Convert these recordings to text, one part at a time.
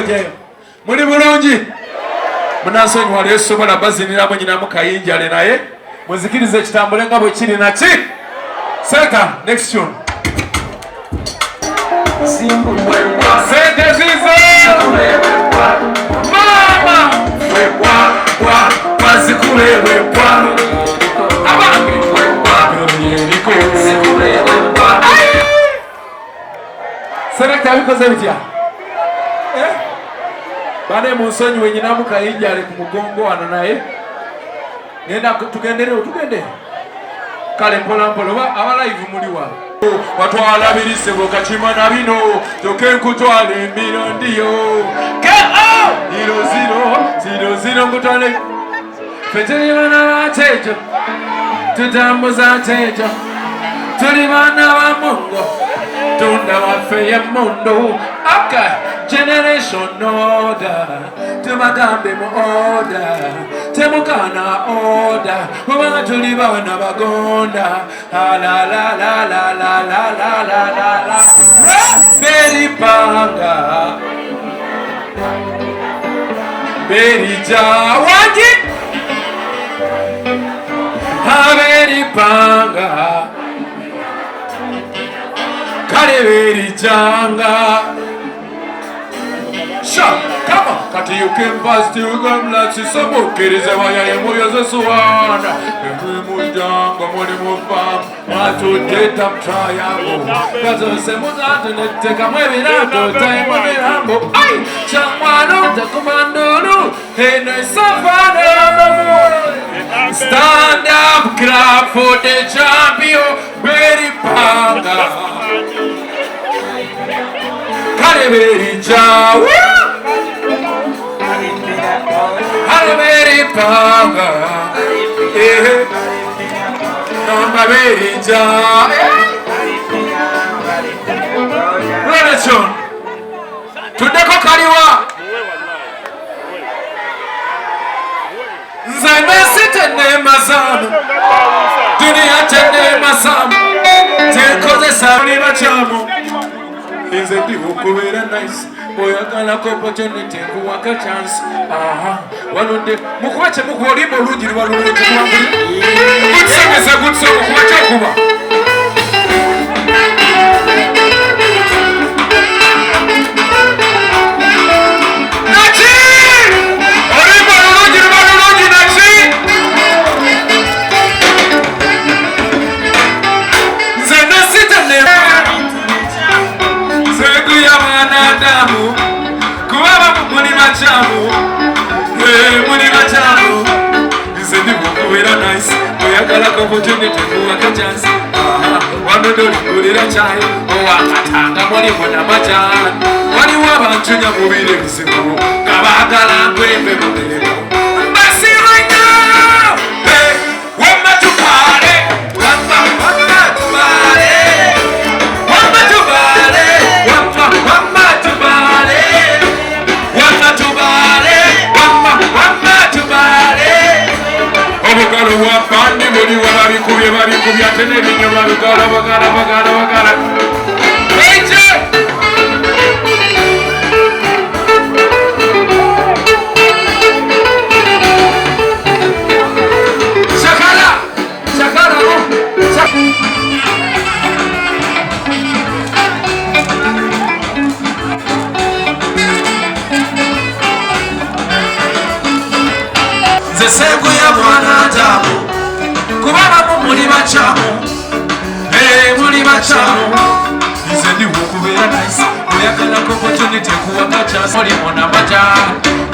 jayo. Muli bulungi. Munansonyiwa leero sobola baziniramu nyinamu kayinjale naye muzikirize ekitambule nga bwe kiri naki. Seka, next tune. Sente zize mama wazikulewe abange Selekta bikoze bitya? Bane munsonyiwe nyinamu kayinjale ku mugongo wano naye ngenda tugende kale mpolampola oba abalive muliwa watwalabirise bwokakima na bino toke nkutwala embiro ndiyo ziro ngutwale fe tuli bana batejo tutambuza tejo tuli bana ba Mungu tunda waffe ye mundu aka generation order tubagambe mu order temukana order kubanga tuli bana bagonda la la la la la la la la la beripanga berija wangi beripanga kale berijanga. Come on, kati you can pass to Mulaasi samukirize wayaye muyoze suwana mujanga muri mufam matuteta mtrayango kazose muzaneteka mwebirato taimo mirambo ai chamwano takumanduru heno safana. Stand up, clap for the champion, very panga. Kaleberija, Kaleberipanga, Namberija. Relation. Tudeko kaliwa. Nzeme sitene mazamu, dunia tene mazamu, tekoze sabuni machamu. Is a deal kubera nice. Boy agala opportunity kuwaka chance. One day mukubache mukulimba olugiri balulungi kuwanguli. Kutsegeza kutso kubacha kuba. Nachi! Olimba olugiri balulungi nachi! Zena sitane. Damu, kuwaba muni machamu, muni machamu. Isendi mukubera nice, oyagala opportunity kuwaka chance. Wanodo likulira chai, owakatanga mwali mwana majani. Wali wabanchunya mubire bizibu, kabagala ngwembe mubireko. Mbasi right now, wama tupare, wama tupare, wama tupare, wama Obugalo wapande muri wabikubye babikubye atene binyo babigala bagala Eje Shakara Zesengu ya mwanadamu kubaba muri bachamu muri bachamu izendi wukubera nice oyagala opportunity kuwaka chance oli mona baja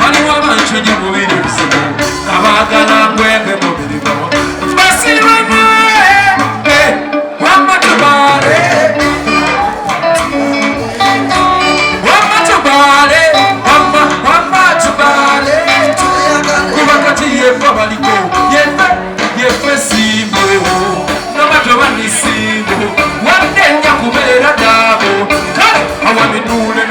ali wabanchunyi mubiri bizibu abagala ngwembe mubiri babo basi bana wama tubale yefa baliko yefe simbo nomatoma nisimbo wadenya kubera dabo awa mitule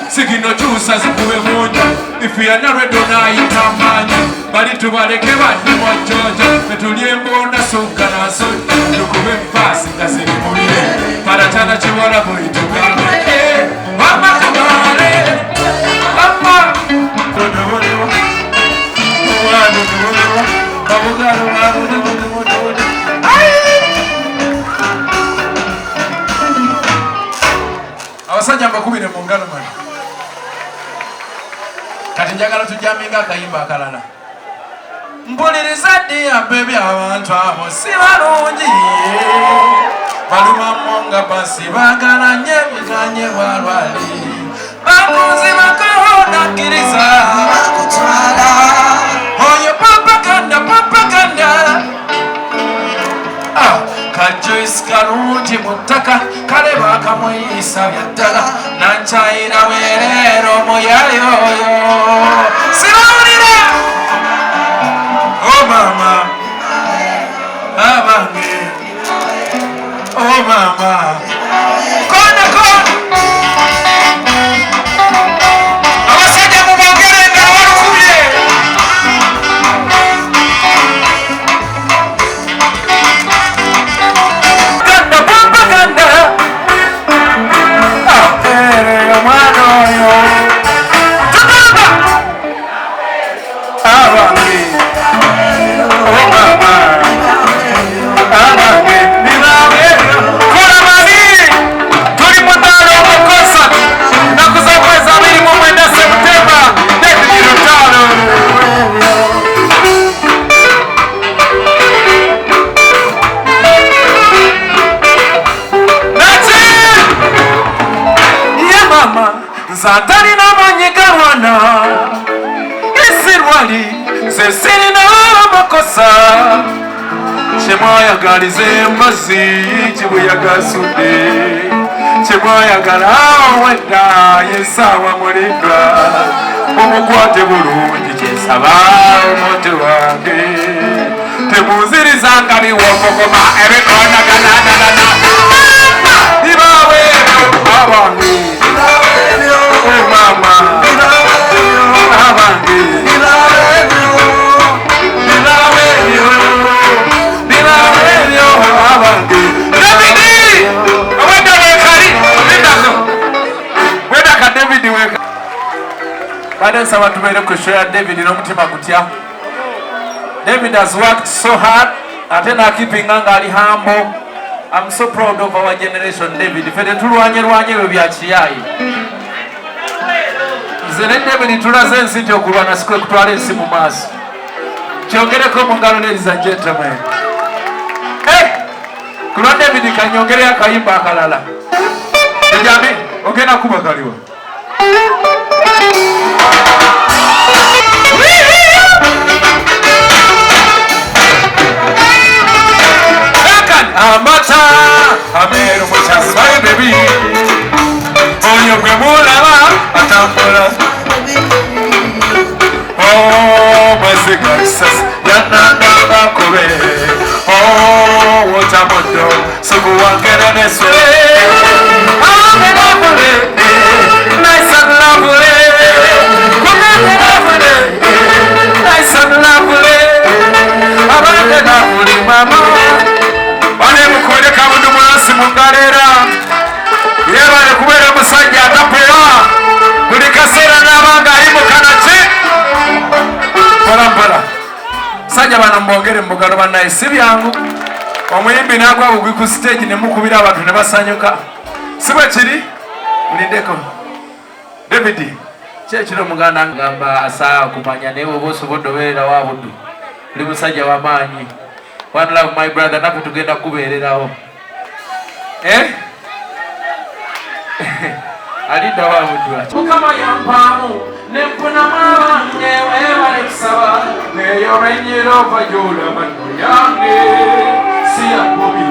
sigino chusa zikuwe moja ifia na redo na itamanya bali tubaleke bandi mojoja metulie mbona suka na soja tukube mpasi kasiri mulile para chana chiwala boitugane wama kabale mbakubire mu ngalo mani. Kati njagala tujaminga akayimba akalala. Mpuliriza ddi abebi abantu abo si balungi. Baluma monga basi bagala nnyo ebizanye bwalwali. Bakunzi bakawona kkiriza bakutwala. Oyo propaganda propaganda. Kajuisi kalungi mu ttaka kale bakamuyisa bya ddala nankyayira weereero muyayoyo sibawulira. Oh mama abange oh mama kona kona abasajja mubongere nga walukubye. Satani na manyigarwana isirwali sesini na makosa chemwayagalize embazi chibuyagasude chemwayagala wenda yesawa mulindwa mumukwate bulungi kyesaba omote wange temunzirizanga biwomogoma ebikonagananana ibawe abange mama abange bilawenyo abange Davidi awenda wekali wenda ka Davidi weka bade nsaba tubeere ku show ya David n'omutima gutya. David has worked so hard ate nakipinga nga ali humble. I'm so proud of our generation. David fede tulwanye ebyo bya kiyayi nze ne David tulaze ensi nti okulwana sikwe kutwala ensi mu maaso. Kyongereko mu ngalo ladies and gentlemen. Kulwa David kanyongere akayimba akalala. Ejambi ogenda kuba kaliwa. Amata ameru muchazi my baby onyo kwe mulaba atambula oh masika sas yananga kobe oh wotamodo subuwangera neswe lovely nice and lovely nice and lovely abande lovely mama bane mukole kabudu Mulaasi mungalera yebale kubeera musajja atapera buli kaseera n'abanga ayimukana ki mpolampola sajja bano mbongere mubugalo bannaye si byangu omuyimbi n'agwa bugwi ku stage ne mukubira abantu ne basanyuka si bwe kiri mulindeko David kyekiro muganda ngamba asaa kumanya naye oba osobodde obeerera wa buddu oli musajja w'amaanyi. One love my brother napo tugenda kubeererawo alida wa buddu mukama yampamu nenfunamu abange weebale kusaba neyo benyera ova gy'olaba nno yange si yakubi